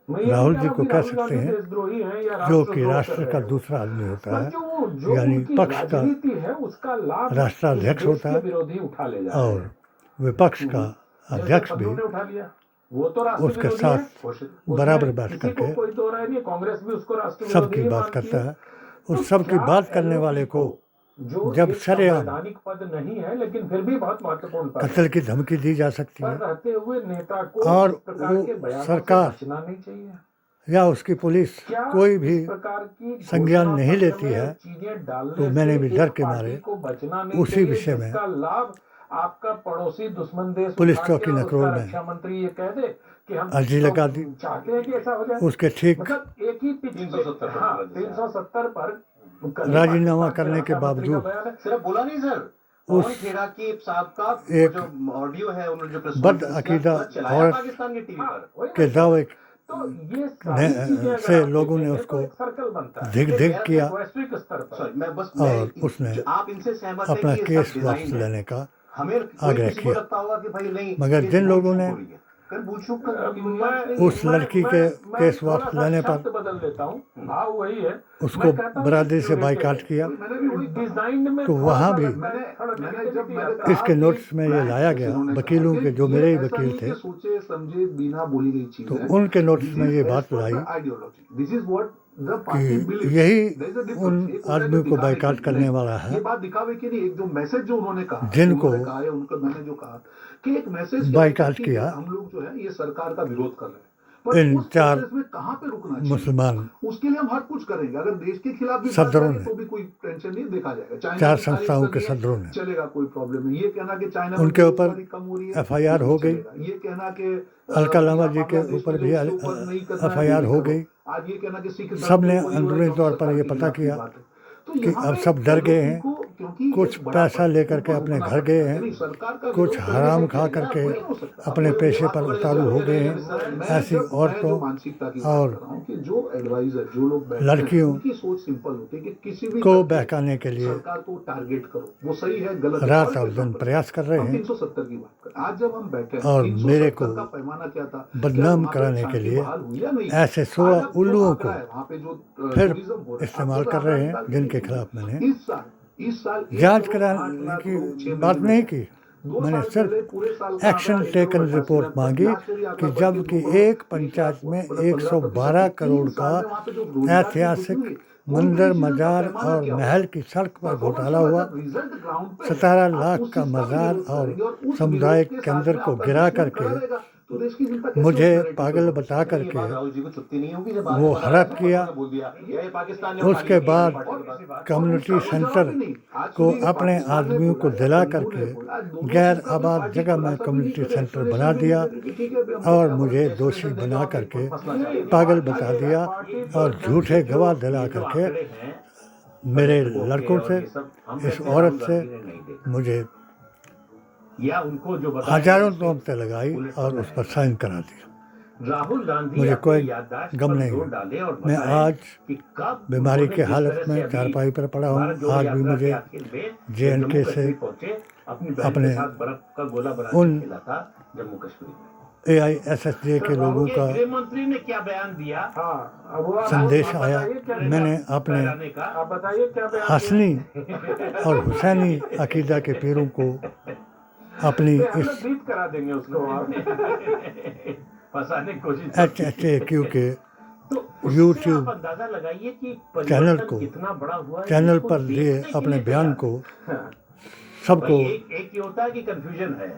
Speaker 4: मैं ये
Speaker 2: राहुल
Speaker 4: नहीं
Speaker 2: जी
Speaker 4: कह
Speaker 2: को
Speaker 4: रहा
Speaker 2: कह
Speaker 4: कि
Speaker 2: सकते
Speaker 4: राहुल
Speaker 2: हैं,
Speaker 4: गांधी देशद्रोही हैं या
Speaker 2: जो
Speaker 4: राष्ट्रद्रोह
Speaker 2: कि
Speaker 4: कर
Speaker 2: राष्ट्र
Speaker 4: रहे
Speaker 2: का
Speaker 4: हैं।
Speaker 2: दूसरा आदमी होता है,
Speaker 4: बल्कि वो जो
Speaker 2: यानी
Speaker 4: उनकी
Speaker 2: पक्ष का
Speaker 4: राजनीति है उसका लाभ
Speaker 2: राष्ट्राध्यक्ष
Speaker 4: इस देश
Speaker 2: होता
Speaker 4: के
Speaker 2: है
Speaker 4: विरोधी उठा ले जा रहे
Speaker 2: और
Speaker 4: हैं।
Speaker 2: विपक्ष का
Speaker 4: जैसे
Speaker 2: अध्यक्ष भी
Speaker 4: फल्लू ने उठा लिया, वो तो राष्ट्र
Speaker 2: उसके
Speaker 4: विरोधी
Speaker 2: साथ
Speaker 4: है। उसमें
Speaker 2: बराबर बैठ
Speaker 4: किसी को
Speaker 2: करके
Speaker 4: कोई दो राय नहीं, कांग्रेस भी उसको राष्ट्र विरोधी
Speaker 2: सबकी
Speaker 4: ही
Speaker 2: बात
Speaker 4: मानती
Speaker 2: करता
Speaker 4: है।
Speaker 2: है।
Speaker 4: तो
Speaker 2: उस सब की
Speaker 4: क्या
Speaker 2: बात करने
Speaker 4: LOP
Speaker 2: वाले को
Speaker 4: जो
Speaker 2: जब
Speaker 4: एक
Speaker 2: सरेआम
Speaker 4: संवैधानिक पद नहीं है लेकिन फिर भी बहुत महत्वपूर्ण पद है,
Speaker 2: कत्ल की धमकी दी जा सकती
Speaker 4: पर
Speaker 2: है
Speaker 4: रहते हुए नेता को
Speaker 2: और
Speaker 4: इस प्रकार
Speaker 2: वो
Speaker 4: के बयानों से
Speaker 2: सरकार
Speaker 4: बचना नहीं चाहिए।
Speaker 2: या उसकी पुलिस
Speaker 4: क्या
Speaker 2: कोई भी
Speaker 4: इस प्रकार की
Speaker 2: संज्ञान
Speaker 4: घोषणा
Speaker 2: नहीं
Speaker 4: पत्र
Speaker 2: लेती
Speaker 4: में
Speaker 2: है,
Speaker 4: चीजें डालने
Speaker 2: तो मैंने
Speaker 4: से
Speaker 2: भी
Speaker 4: एक
Speaker 2: डर के
Speaker 4: पार्टी
Speaker 2: मारे
Speaker 4: को बचना नहीं
Speaker 2: उसी
Speaker 4: चाहिए
Speaker 2: विषय में
Speaker 4: जिसका लाभ आपका पड़ोसी दुश्मन देश
Speaker 2: पुलिस
Speaker 4: उठा के
Speaker 2: चौकी
Speaker 4: और
Speaker 2: नकरोल
Speaker 4: उसका
Speaker 2: में
Speaker 4: रक्षा मंत्री ये कह दे कि हम
Speaker 2: अर्जी
Speaker 4: तो
Speaker 2: लगा दी।
Speaker 4: चाहते हैं कि ऐसा हो जाए।
Speaker 2: उसके ठीक
Speaker 4: मतलब एक ही पिच
Speaker 1: 370 पर
Speaker 4: हाँ,
Speaker 1: लगा
Speaker 4: 370 पर
Speaker 2: राजीनामा करने के बावजूद
Speaker 1: सिर्फ बोला नहीं सर,
Speaker 2: उस
Speaker 1: पवन खेड़ा की साहब का
Speaker 2: एक
Speaker 1: जो ऑडियो है, उन्होंने जो प्रेस
Speaker 2: बद
Speaker 1: कॉन्फ्रेंस किया,
Speaker 2: अकीदा
Speaker 1: पूरा चलाया
Speaker 2: औरत
Speaker 1: पाकिस्तान के टीवी पर।
Speaker 2: के दावे
Speaker 4: तो ये सारी चीजें अगर
Speaker 2: से
Speaker 4: आप
Speaker 2: लोगों ने
Speaker 4: देखेंगे
Speaker 2: उसको
Speaker 4: तो एक सर्कल बनता है।
Speaker 2: धिक
Speaker 1: ये
Speaker 2: धिक
Speaker 1: मेरा
Speaker 2: किया
Speaker 4: वैश्विक स्तर पर
Speaker 1: सॉरी, मैं बस
Speaker 2: और उसने
Speaker 1: जो आप इनसे सहमत हैं
Speaker 2: अपना
Speaker 1: कि ये
Speaker 2: केस
Speaker 1: सब
Speaker 2: वापस
Speaker 1: डिजाइन है।
Speaker 2: लेने का
Speaker 1: हमें कोई
Speaker 2: आग्रह
Speaker 1: किसी को
Speaker 2: किया।
Speaker 1: लगता होगा कि भाई नहीं,
Speaker 2: मगर
Speaker 1: ये
Speaker 2: जिन लोगों
Speaker 1: भूल
Speaker 2: ने
Speaker 1: चूक हो रही है। फिर भूल चूक का
Speaker 2: उस लड़की के केस वापस लेने पर
Speaker 4: बदल देता हूँ, भाव वही है।
Speaker 2: उसको बरादरी से बाइकाट किया,
Speaker 4: डिजाइन में
Speaker 2: तो वहाँ भी इसके नोट्स में ये लाया गया, वकीलों के जो मेरे ही वकील थे,
Speaker 3: सोचे समझे बिना बोली गई चीज
Speaker 2: तो
Speaker 3: है।
Speaker 2: उनके नोट्स में ये बात लाई
Speaker 3: this is what the party
Speaker 2: कि यही उन आदमी को बाइकाट करने वाला
Speaker 3: ये
Speaker 2: है
Speaker 3: बात दिखावे के लिए एक जो मैसेज जो उन्होंने कहा,
Speaker 2: जिनको
Speaker 3: उन्होंने कहा है, उनको मैंने जो कहा कि एक मैसेज
Speaker 2: बाइकाट किया,
Speaker 3: हम लोग जो है ये सरकार का विरोध कर रहे हैं, पर
Speaker 2: इन
Speaker 3: उस
Speaker 2: 4
Speaker 3: प्रोसेस में कहाँ पे रुकना चाहिए,
Speaker 2: मुसलमान
Speaker 3: उसके लिए हम हर कुछ करेंगे। अगर देश के खिलाफ भी बात
Speaker 2: सदरों
Speaker 3: करें
Speaker 2: ने,
Speaker 3: तो भी कोई टेंशन नहीं, देखा जाएगा। चाइना
Speaker 2: 4
Speaker 3: की तारीफ
Speaker 2: संस्थाओं के
Speaker 3: करनी है,
Speaker 2: सदरों ने
Speaker 3: चलेगा, कोई प्रॉब्लम नहीं। ये कहना कि चाइना में
Speaker 2: उनके ऊपर
Speaker 3: बेरोजगारी कम हो रही है,
Speaker 2: FIR हो गई।
Speaker 3: चलेगा। ये कहना कि
Speaker 2: अलका लामा जी के
Speaker 3: बांग्लादेश
Speaker 2: ऊपर
Speaker 3: में
Speaker 2: भी
Speaker 3: जो उसके ऊपर नहीं करना है,
Speaker 2: FIR
Speaker 3: वो
Speaker 2: हो
Speaker 3: भी
Speaker 2: गई।
Speaker 3: करो। आज ये कहना कि सिख धर्म
Speaker 2: सबने
Speaker 3: को वही
Speaker 2: अंदरूनी
Speaker 3: होगा,
Speaker 2: तौर पर
Speaker 3: सरकार
Speaker 2: ये
Speaker 3: की
Speaker 2: पता
Speaker 3: खिलाफ की
Speaker 2: किया
Speaker 3: बात है। तो
Speaker 2: कि
Speaker 3: यहाँ
Speaker 2: अब
Speaker 3: पे
Speaker 2: सब डर गए हैं,
Speaker 3: क्योंकि
Speaker 2: कुछ
Speaker 3: एक बड़ा
Speaker 2: पैसा
Speaker 3: पद
Speaker 2: लेकर के
Speaker 3: उनको
Speaker 2: अपने
Speaker 3: रुकना
Speaker 2: घर गए
Speaker 3: पड़ता है।
Speaker 2: हैं,
Speaker 3: नहीं, सरकार का
Speaker 2: कुछ
Speaker 3: विरोध
Speaker 2: हराम
Speaker 3: करने
Speaker 2: खा
Speaker 3: से
Speaker 2: करके
Speaker 3: नहीं हो सकता।
Speaker 2: अपने
Speaker 3: अब
Speaker 2: पेशे
Speaker 3: आप
Speaker 2: पर
Speaker 3: बोले
Speaker 2: उतारू हो गए हैं।
Speaker 3: मैं
Speaker 2: ऐसी
Speaker 3: जो
Speaker 2: औरतों
Speaker 3: मानसिकता की बात
Speaker 2: और
Speaker 3: कर रहा हूं कि जो एडवाइजर, जो लोग बैठते हैं,
Speaker 2: लड़कियों
Speaker 3: उनकी सोच सिंपल होती है कि किसी भी
Speaker 2: को
Speaker 3: करके
Speaker 2: बहकाने के लिए
Speaker 3: सरकार को टारगेट करो, वो सही है गलत है,
Speaker 2: रात
Speaker 3: फॉर
Speaker 2: और दिन
Speaker 3: एग्जाम्पल
Speaker 2: प्रयास कर रहे
Speaker 3: हम
Speaker 2: हैं
Speaker 3: 370 की बात करें। आज जब हम बैठे हैं,
Speaker 2: और मेरे
Speaker 3: 370
Speaker 2: को
Speaker 3: का पैमाना क्या था,
Speaker 2: बदनाम
Speaker 3: वहाँ पे
Speaker 2: कराने
Speaker 3: शांति
Speaker 2: के लिए
Speaker 3: बहाल हुई या नहीं?
Speaker 2: ऐसे
Speaker 3: आज
Speaker 2: 16
Speaker 3: अब जो
Speaker 2: उल्लुओं
Speaker 3: आंकड़ा
Speaker 2: को
Speaker 3: है, वहाँ पे जो
Speaker 2: फिर
Speaker 3: टूरिज्म हो रहा है,
Speaker 2: इस्तेमाल
Speaker 3: आप
Speaker 2: कर
Speaker 3: जरा
Speaker 2: रहे
Speaker 3: आंकड़ा
Speaker 2: हैं,
Speaker 3: निकाल के
Speaker 2: जिनके
Speaker 3: देखिए।
Speaker 2: खिलाफ मैंने
Speaker 3: इस साल
Speaker 2: जांच
Speaker 3: 1 करोड़ 8
Speaker 2: कराने
Speaker 3: लाख लोग
Speaker 2: की
Speaker 3: 6
Speaker 2: बात
Speaker 3: महीने
Speaker 2: नहीं
Speaker 3: में
Speaker 2: की, मैंने सिर्फ एक्शन टेकन रिपोर्ट मांगी कि जबकि एक पंचायत में 112 करोड़ का ऐतिहासिक मंदिर, मजार और महल की सड़क पर घोटाला हुआ, 17 लाख का मजार और सामुदायिक केंद्र को गिरा करके मुझे पागल बता करके वो हड़प किया। उसके बाद कम्युनिटी सेंटर को अपने आदमियों को दिला करके गैर आबाद जगह में कम्युनिटी सेंटर बना दिया और मुझे दोषी बना करके पागल बता दिया और झूठे गवाह दिला करके मेरे लड़कों से, इस औरत से मुझे
Speaker 4: या उनको जो
Speaker 2: हजारों तोहमतें लगाई और उस पर साइन करा दिया।
Speaker 4: राहुल गांधी
Speaker 2: मुझे कोई
Speaker 4: याददाश्त
Speaker 2: गम
Speaker 4: पर
Speaker 2: नहीं
Speaker 4: जोर
Speaker 2: हुआ।
Speaker 4: डाले और
Speaker 2: मैं
Speaker 4: बताएं
Speaker 2: आज
Speaker 4: कि कब
Speaker 2: बीमारी
Speaker 4: उन्होंने
Speaker 2: के
Speaker 4: किस
Speaker 2: हालत
Speaker 4: तरह से
Speaker 2: में
Speaker 4: अभी
Speaker 2: चारपाई पर पड़ा हूँ।
Speaker 4: भारत जोड़ो
Speaker 2: आज भी
Speaker 4: यात्रा
Speaker 2: मुझे
Speaker 4: के आखिर में
Speaker 2: JNK
Speaker 4: जम्मू
Speaker 2: से
Speaker 4: कश्मीर पहुंचे, अपनी बहन
Speaker 2: अपने
Speaker 4: के साथ बर्फ का गोला बना
Speaker 2: उन
Speaker 4: के खेला था जम्मू कश्मीर में।
Speaker 2: AISSJ के लोगों का
Speaker 4: गृह मंत्री ने क्या बयान दिया?
Speaker 2: संदेश आया। मैंने अपने हसनी और हुसैनी अकीदा के पीरों को अपनी इस
Speaker 1: करा देंगे उसको
Speaker 4: फंसाने की कोशिश
Speaker 2: HHAQ के
Speaker 4: तो
Speaker 2: YouTube
Speaker 4: अंदाजा लगाइए कि
Speaker 2: चैनल
Speaker 4: परिवर्तन
Speaker 2: को
Speaker 4: कितना बड़ा हुआ है,
Speaker 2: चैनल
Speaker 4: इसको
Speaker 2: पर
Speaker 4: देखने
Speaker 2: दिए
Speaker 4: के
Speaker 2: अपने
Speaker 4: लिए
Speaker 2: बयान
Speaker 4: तैयार
Speaker 2: को सबको
Speaker 4: है। एक ये होता है कि कंफ्यूजन है,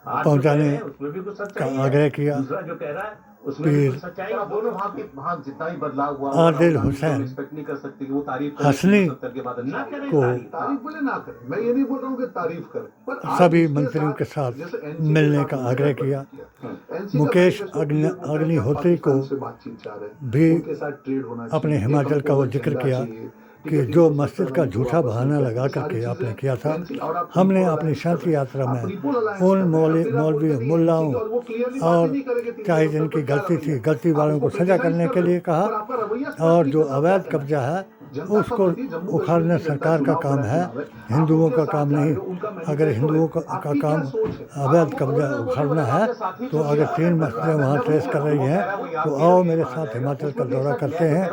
Speaker 4: आज जो
Speaker 2: पहुंचाने
Speaker 4: कह रहे हैं, उसमें भी कुछ
Speaker 2: का
Speaker 4: सच्चाई है,
Speaker 2: आग्रह किया।
Speaker 4: दूसरा जो कह रहा है उसमें भी
Speaker 2: पीर
Speaker 4: कुछ सच्चाई है।
Speaker 1: दोनों वहाँ जितना भी बदलाव हुआ
Speaker 2: आदिल हुसैन
Speaker 1: एक्सपेक्ट नहीं कर सकते कि वो तारीफ
Speaker 2: हसनी
Speaker 1: के बाद
Speaker 4: ना करें
Speaker 2: को
Speaker 4: तारीफ।
Speaker 3: तारीफ बोले ना करें, मैं ये नहीं बोल रहा हूँ कि तारीफ करें, पर आज
Speaker 2: सभी
Speaker 3: इसके
Speaker 2: मंत्रियों के साथ
Speaker 3: जैसे NC
Speaker 2: मिलने
Speaker 3: के
Speaker 2: का
Speaker 3: साथ
Speaker 2: आग्रह
Speaker 3: मिलकर
Speaker 2: किया।
Speaker 3: NC का
Speaker 2: मुकेश
Speaker 3: बात है, तो
Speaker 2: अग्निहोत्री को
Speaker 3: पाकिस्तान से बातचीत चाह रहे हैं,
Speaker 2: भी
Speaker 3: उनके साथ ट्रेड होना
Speaker 2: अपने
Speaker 3: चाहिए,
Speaker 2: हिमाचल का वो
Speaker 3: एक
Speaker 2: जिक्र
Speaker 3: झंडा
Speaker 2: किया
Speaker 3: चाहिए,
Speaker 2: कि जो मस्जिद का झूठा बहाना लगा करके आपने किया था, हमने अपनी शांति यात्रा में उन मौलवी मुल्लाओं और चाहे जिनकी गलती थी, गलती वालों को सजा करने के लिए कहा और जो अवैध कब्जा है उसको उखाड़ना सरकार का काम है, हिंदुओं का काम नहीं। अगर हिंदुओं का काम अवैध कब्जा उखाड़ना है तो अगर 3 मस्जिदें वहाँ ट्रेस कर रही हैं तो आओ मेरे साथ हिमाचल का दौरा करते हैं।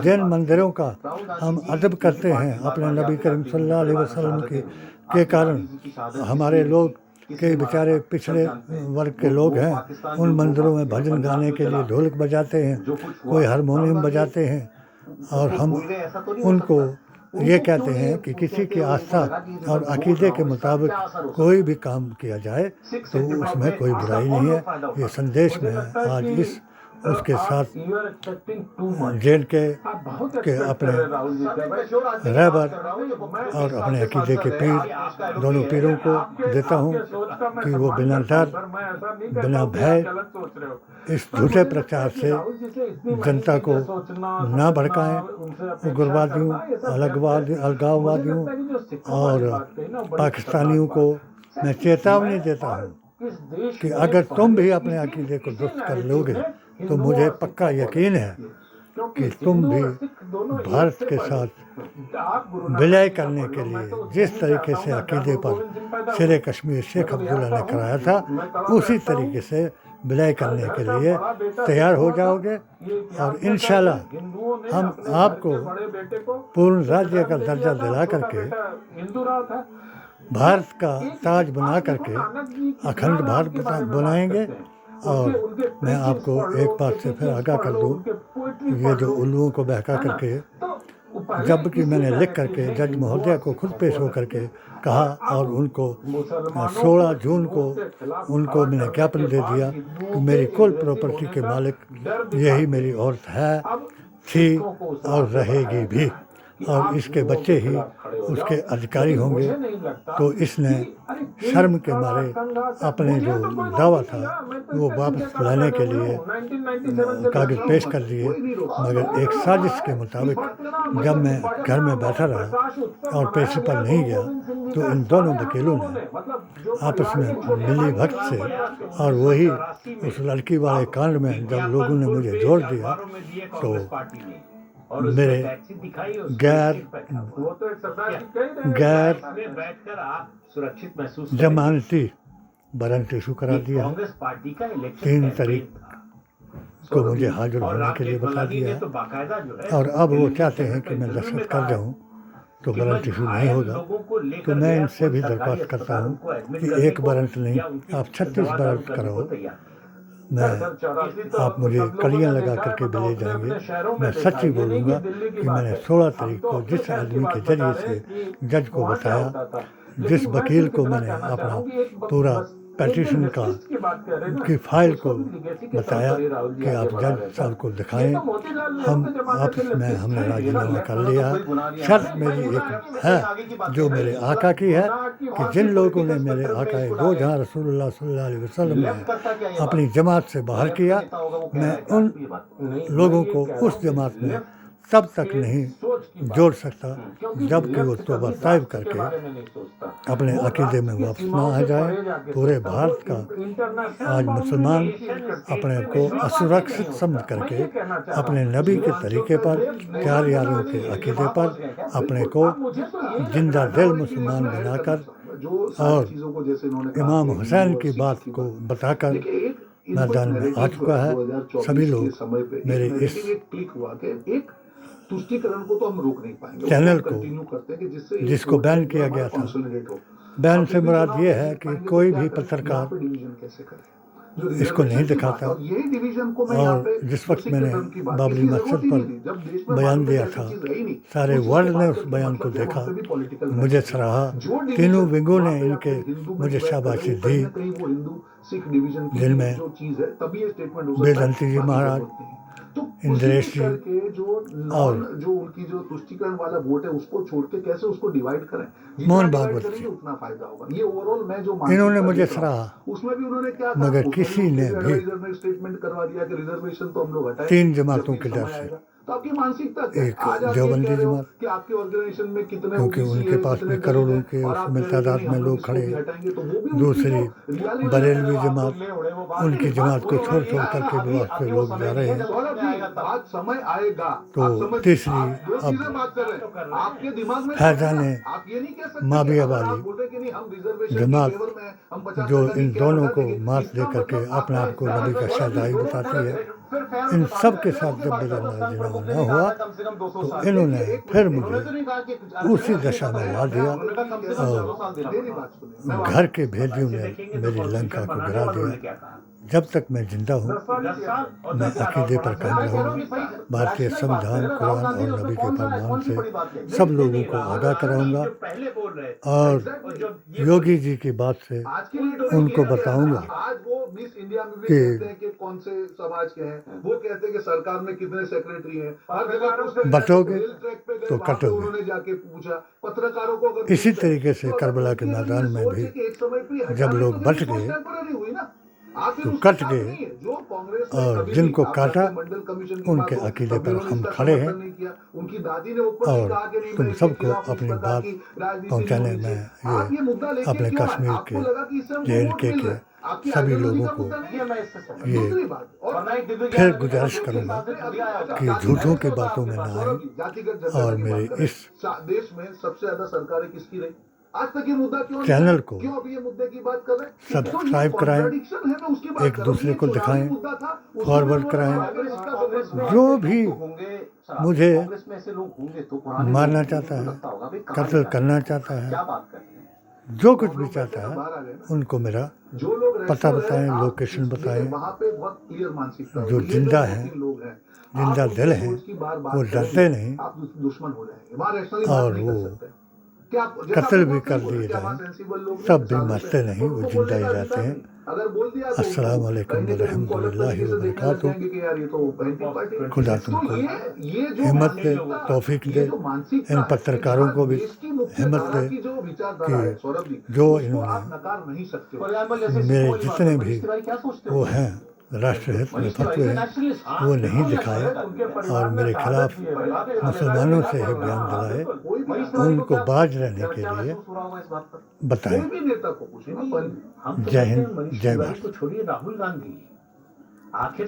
Speaker 2: जिन मंदिरों का हम अदब करते हैं अपने नबी करीम सल्लल्लाहु अलैहि वसल्लम के कारण, हमारे लोग के बेचारे पिछड़े वर्ग के लोग हैं, उन मंदिरों में भजन गाने के लिए ढोलक बजाते हैं, कोई हारमोनियम बजाते हैं और हम उनको ये कहते हैं कि किसी की आस्था और अकीदे के मुताबिक कोई भी काम किया जाए तो उसमें कोई बुराई नहीं है। ये संदेश में आज इस उसके साथ JNK के अपने रहबर और अपने अकीदे के पीर, दोनों पीरों को देता हूँ कि वो बिना डर, बिना भय इस झूठे प्रचार से जनता को ना भड़काएं। उग्रवादियों, अलगाववादियों और पाकिस्तानियों को मैं चेतावनी देता हूँ कि अगर तुम भी अपने अकीदे को दुरुस्त कर लोगे तो मुझे पक्का यकीन है कि तुम भी भारत के साथ विलय करने के लिए जिस तरीके से अकीदे पर शेर कश्मीर शेख अब्दुल्ला ने कराया था, उसी तरीके से विलय करने के लिए तैयार हो जाओगे और इंशाल्लाह हम आपको पूर्ण राज्य का दर्जा दिला करके भारत का ताज बना करके अखंड भारत बनाएंगे। और मैं आपको एक बात से फिर आगाह कर दूँ, ये जो उल्लुओं को बहका करके, जबकि मैंने लिख करके जज महोदया को खुद पेश होकर के कहा और उनको 16 जून को उनको मैंने ज्ञापन दे दिया कि मेरी कुल प्रॉपर्टी के मालिक यही मेरी औरत है, थी और रहेगी भी, और इसके बच्चे ही उसके अधिकारी होंगे। तो इसने शर्म के मारे अपने जो दावा था वो वापस लाने के लिए कागज पेश कर दिए, मगर एक साजिश के मुताबिक जब मैं घर में बैठा रहा और पेशी पर नहीं गया तो इन दोनों वकीलों ने आपस में मिली भगत से और वही उस लड़की वाले कांड में जब लोगों ने मुझे जोड़ दिया तो मेरे गैर जमानती वारंट इशू करा दिया। 3 तारीख को मुझे हाजिर होने के लिए बता दिया और अब वो चाहते हैं कि मैं दस्तखत कर जाऊं तो वारंट इशू नहीं होगा। तो मैं इनसे भी दरख्वास्त करता हूँ कि एक वारंट नहीं, आप 36 वारंट कराओ। मैं आप मुझे कलियां लगा करके भी ले जाएंगे। मैं सच ही बोलूँगा कि मैंने 16 तारीख को जिस आदमी के जरिए से जज को बताया, जिस वकील को मैंने अपना पूरा पेटिशन का की फाइल को बताया कि आप जज साहब को दिखाएं, हम आपस में हमने राजीनामा कर लिया। शर्त मेरी एक है जो मेरे आका की है कि जिन लोगों ने मेरे आका दो जहाँ रसूलुल्लाह सल्लल्लाहु अलैहि वसल्लम ने अपनी जमात से बाहर किया, मैं उन लोगों को उस जमात में तब तक नहीं जोड़ सकता जब कि वो तौबा ताइब करके अपने अकीदे में वापस ना आ जाए। पूरे भारत का आज मुसलमान अपने को असुरक्षित समझ करके अपने नबी के तरीके पर, चार यारों के अकीदे पर अपने को जिंदा दिल मुसलमान बनाकर और इमाम हुसैन की बात को बताकर मैदान में आ चुका है। सभी लोग मेरे इस
Speaker 3: तुष्टिकरण को तो हम रोक नहीं पाएंगे,
Speaker 2: चैनल को
Speaker 3: कंटिन्यू करते हैं कि जिससे
Speaker 2: जिसको बैन किया गया था, बैन से मुराद ये है कि कोई भी पत्रकार इसको नहीं दिखाता। और जिस वक्त मैंने बाबरी मस्जिद पर बयान दिया था, सारे वर्ल्ड ने उस बयान को देखा, मुझे सराहा, तीनों विंगों ने इनके मुझे शाबाशी दी, जिनमें बेदंती जी महाराज, इंद्रेश जी और
Speaker 3: जो उनकी जो तुष्टिकरण वाला वोट है उसको छोड़ के कैसे उसको डिवाइड करें,
Speaker 2: मोहन भागवत जी,
Speaker 3: उतना फायदा होगा। ये ओवरऑल मैं जो
Speaker 2: इन्होंने मुझे सराहा,
Speaker 3: उसमें भी उन्होंने क्या
Speaker 2: मगर किसी ने भी
Speaker 3: स्टेटमेंट करवा दिया कि रिजर्वेशन तो हम लोग हटाएं,
Speaker 2: 3 जमातों के डर से,
Speaker 3: तो आपकी मानसिकता
Speaker 2: एक देवबंदी जमात,
Speaker 3: कि आपके ऑर्गेनाइजेशन में कितने
Speaker 2: क्योंकि उनके पास भी करोड़ों के उसमें तादाद में लोग खड़े, दूसरी बरेलवी जमात, उनकी जमात को छोड़ छोड़ करके भी वहाँ पे लोग जा रहे हैं।
Speaker 3: आज समय आएगा
Speaker 2: तो तीसरी अब
Speaker 3: आपके दिमाग में
Speaker 2: फैजाने
Speaker 3: आप ये नहीं कह सकते
Speaker 2: माविया वाली जमात जो इन दोनों को मात दे करके अपने आप को नबी का शहदाई बताती है, इन सब के साथ जब मेरा राजीनामा न हुआ तो इन्होंने फिर मुझे उसी दशा में ला दिया और घर के भेदियों ने मेरी लंका को गिरा दिया। जब तक मैं जिंदा हूँ मैं अकीदे पर कायम रहूँगा, भारतीय संविधान, कुरान और नबी के फरमान से सब लोगों को आगाह कराऊंगा और योगी जी की बात से उनको बताऊंगा
Speaker 3: कि कौन से समाज के हैं, वो कहते हैं कि सरकार में कितने सेक्रेटरी हैं, हर जगह
Speaker 2: बटोगे तो कटोगे।
Speaker 3: उन्होंने जाके पूछा पत्रकारों को, अगर
Speaker 2: इसी तरीके से करबला के मैदान में भी जब लोग बट गए तो कट गए और जिनको काटा उनके अकीदे पर हम खड़े हैं और तुम सबको अपनी बात पहुंचाने में ये अपने कश्मीर के JNK के सभी लोगों को ये फिर गुजारिश करूंगा कि झूठों की बातों में ना आए और मेरे इस
Speaker 3: देश में सबसे ज्यादा सरकारें किसकी रही आज तक, ये मुद्दा क्यों
Speaker 2: चैनल को
Speaker 3: क्यों अब ये मुद्दे की बात कर रहे हैं,
Speaker 2: सब्सक्राइब कराएं, एक दूसरे को दिखाएं, फॉरवर्ड कराएं। जो भी मुझे मारना चाहता है, कत्ल करना चाहता है, जो कुछ भी चाहता है, उनको मेरा पता बताएं, लोकेशन बताएं। जो जिंदा है, जिंदा दिल है, वो डरते नहीं और वो कत्ल भी कर दिए जाएं, तब भी मरते नहीं, वो जिंदा ही रहते हैं। अस्सलाम वालेकुम रहमतुल्लाहि व बरकातहू। खुदा तुमको हिम्मत दे, तौफीक दे, इन पत्रकारों को भी हिम्मत दे कि जो इन्होंने मेरे जितने भी वो हैं राष्ट्र हित में फतवे हैं वो नहीं दिखाए और मेरे खिलाफ मुसलमानों से ही बयान दिलाए, उनको बाज रहने के लिए बताएं। जय हिंद, जय भारत।
Speaker 4: छोड़िए राहुल गांधी आखिर